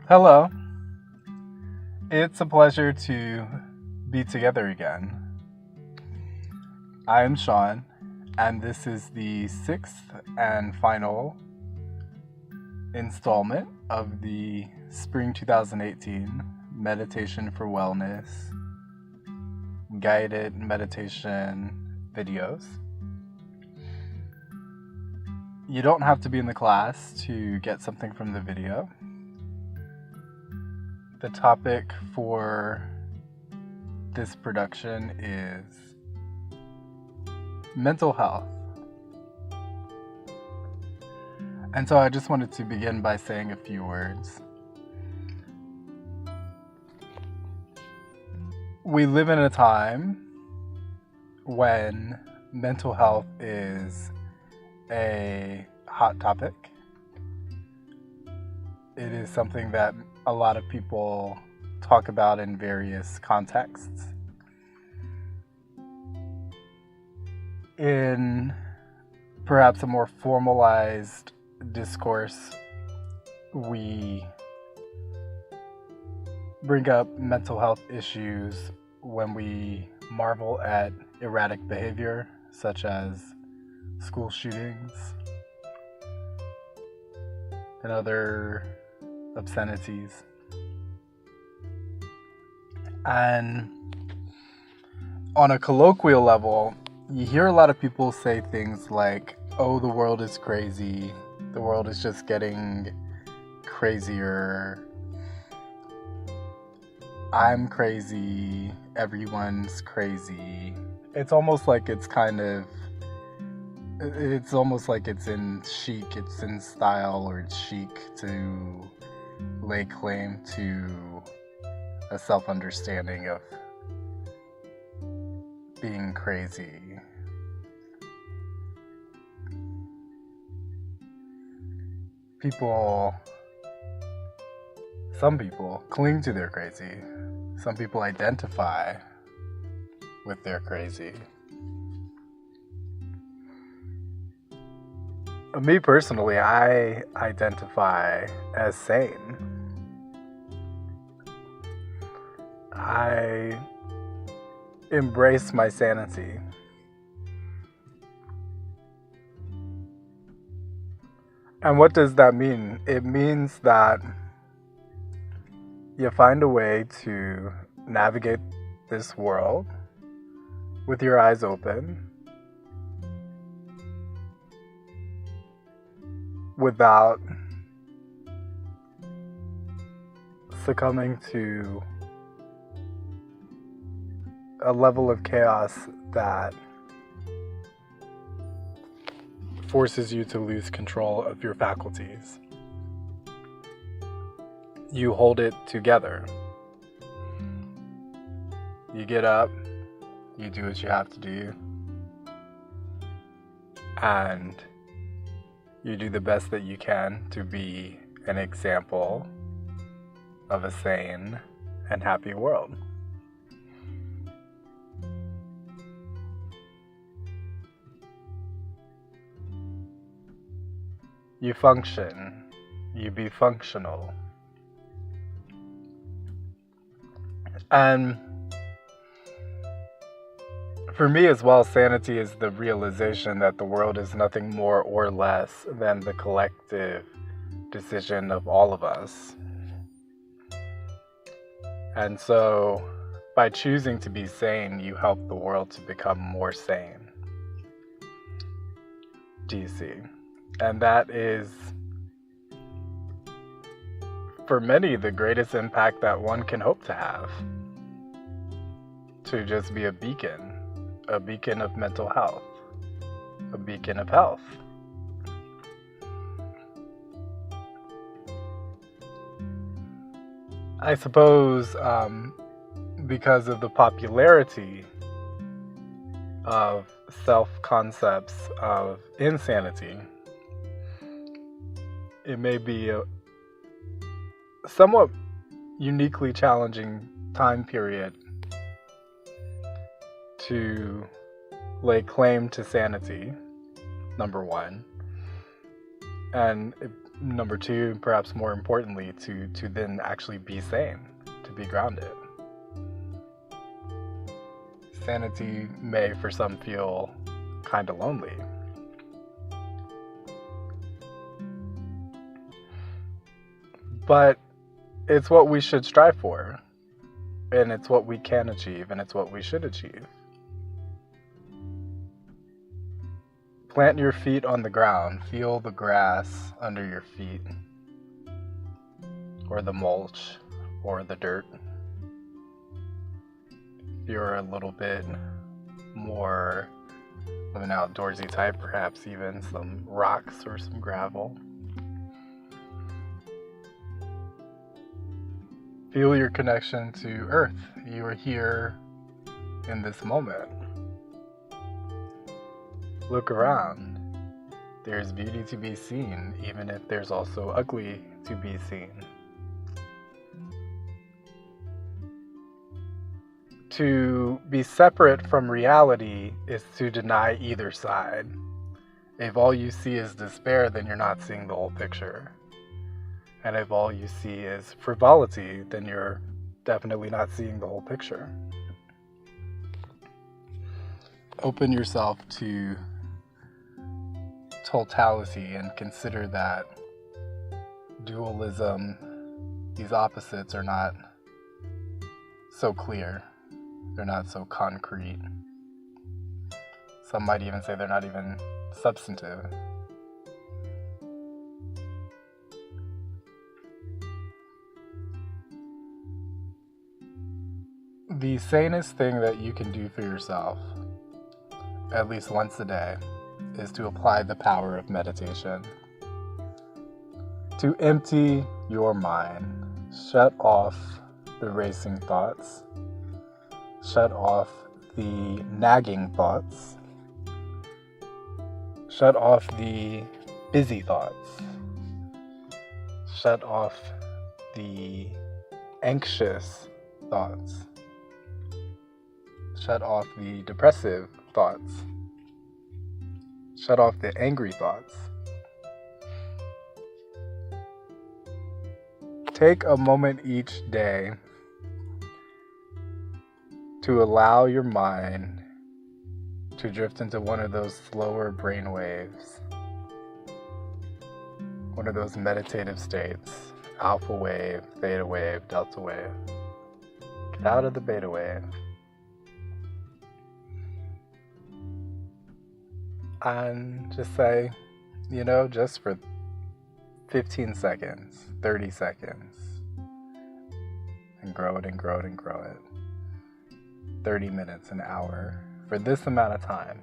Hello. It's a pleasure to be together again. I am Sean, and this is the sixth and final installment of the Spring 2018 Meditation for Wellness guided meditation videos. You don't have to be in the class to get something from the video. The topic for this production is mental health. And so I just wanted to begin by saying a few words. We live in a time when mental health is a hot topic. It is something that a lot of people talk about in various contexts. In perhaps a more formalized discourse, we bring up mental health issues when we marvel at erratic behavior, such as school shootings and other obscenities. And on a colloquial level, you hear a lot of people say things like, oh, the world is crazy, the world is just getting crazier, I'm crazy, everyone's crazy. It's almost like it's in chic, it's in style, or it's chic to lay claim to a self-understanding of being crazy. Some people cling to their crazy. Some people identify with their crazy. Me personally, I identify as sane. I embrace my sanity. And what does that mean? It means that you find a way to navigate this world with your eyes open, without succumbing to a level of chaos that forces you to lose control of your faculties. You hold it together. You get up, you do what you have to do, and you do the best that you can to be an example of a sane and happy world. You function, you be functional. And for me as well, sanity is the realization that the world is nothing more or less than the collective decision of all of us. And so, by choosing to be sane, you help the world to become more sane. Do you see? And that is, for many, the greatest impact that one can hope to have. To just be a beacon of mental health, a beacon of health. I suppose because of the popularity of self-concepts of insanity, it may be a somewhat uniquely challenging time period to lay claim to sanity, number one. And number two, perhaps more importantly, to then actually be sane, to be grounded. Sanity may for some feel kind of lonely. But it's what we should strive for, and it's what we can achieve, and it's what we should achieve. Plant your feet on the ground, feel the grass under your feet, or the mulch, or the dirt. If you're a little bit more of an outdoorsy type, perhaps even some rocks or some gravel. Feel your connection to Earth. You are here in this moment. Look around. There's beauty to be seen, even if there's also ugly to be seen. To be separate from reality is to deny either side. If all you see is despair, then you're not seeing the whole picture. And if all you see is frivolity, then you're definitely not seeing the whole picture. Open yourself to totality and consider that dualism, these opposites are not so clear. They're not so concrete. Some might even say they're not even substantive. The sanest thing that you can do for yourself, at least once a day, is to apply the power of meditation. To empty your mind, shut off the racing thoughts, shut off the nagging thoughts, shut off the busy thoughts, shut off the anxious thoughts, shut off the depressive thoughts, shut off the angry thoughts. Take a moment each day to allow your mind to drift into one of those slower brain waves, one of those meditative states, alpha wave, theta wave, delta wave. Get out of the beta wave. And just say, just for 15 seconds, 30 seconds, and grow it and grow it and grow it. 30 minutes, an hour, for this amount of time.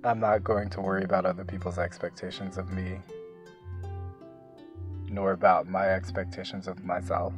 I'm not going to worry about other people's expectations of me, nor about my expectations of myself.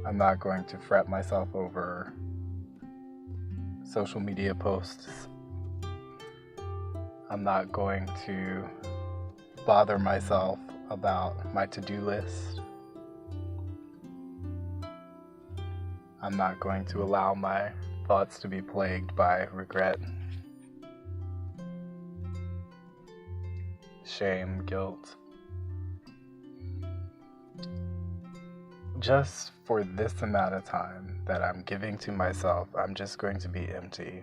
I'm not going to fret myself over social media posts. I'm not going to bother myself about my to-do list. I'm not going to allow my thoughts to be plagued by regret, shame, guilt. Just for this amount of time that I'm giving to myself, I'm just going to be empty.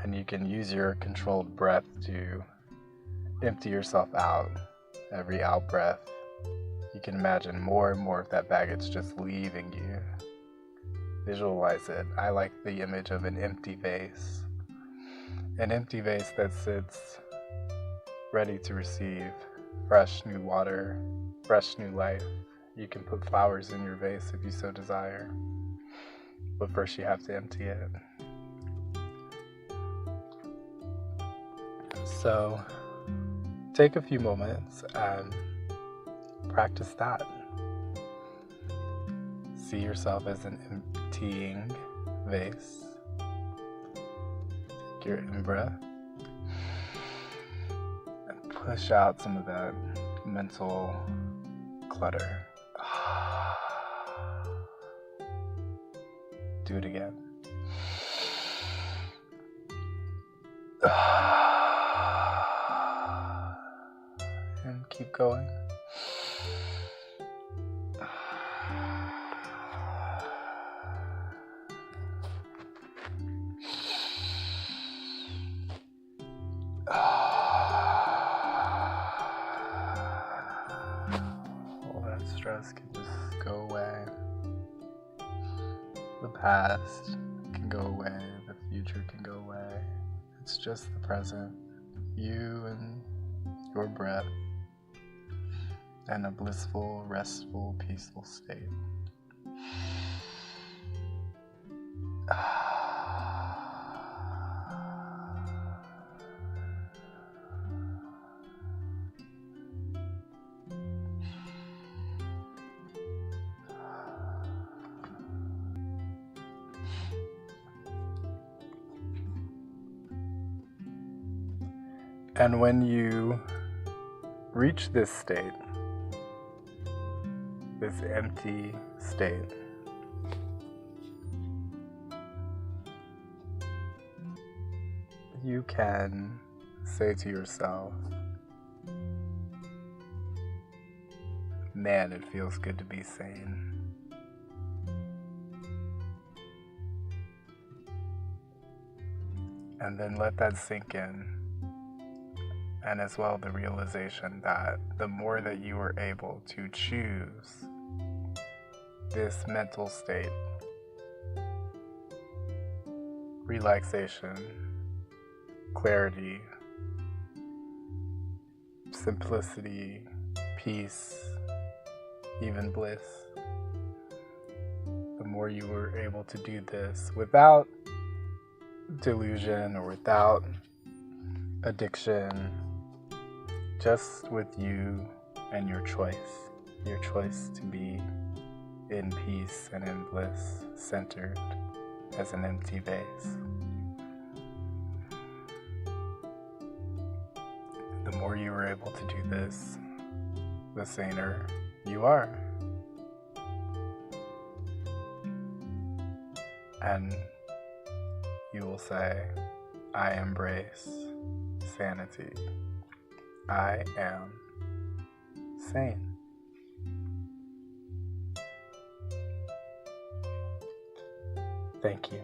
And you can use your controlled breath to empty yourself out. Every out breath, you can imagine more and more of that baggage just leaving you. Visualize it. I like the image of an empty vase. An empty vase that sits ready to receive fresh new water, fresh new life. You can put flowers in your vase if you so desire. But first you have to empty it. So take a few moments and practice that. See yourself as an emptying vase. Take your in-breath and push out some of that mental clutter. Do it again. And keep going. All that stress can just go away. The past can go away. The future can go away. It's just the present. You and your breath. And a blissful, restful, peaceful state. And when you reach this state, this empty state, you can say to yourself, man, it feels good to be sane. And then let that sink in. And as well, the realization that the more that you are able to choose this mental state, relaxation, clarity, simplicity, peace, even bliss, the more you were able to do this without delusion or without addiction, just with you and your choice to be in peace and in bliss, centered as an empty vase. The more you are able to do this, the saner you are. And you will say, I embrace sanity. I am sane. Thank you.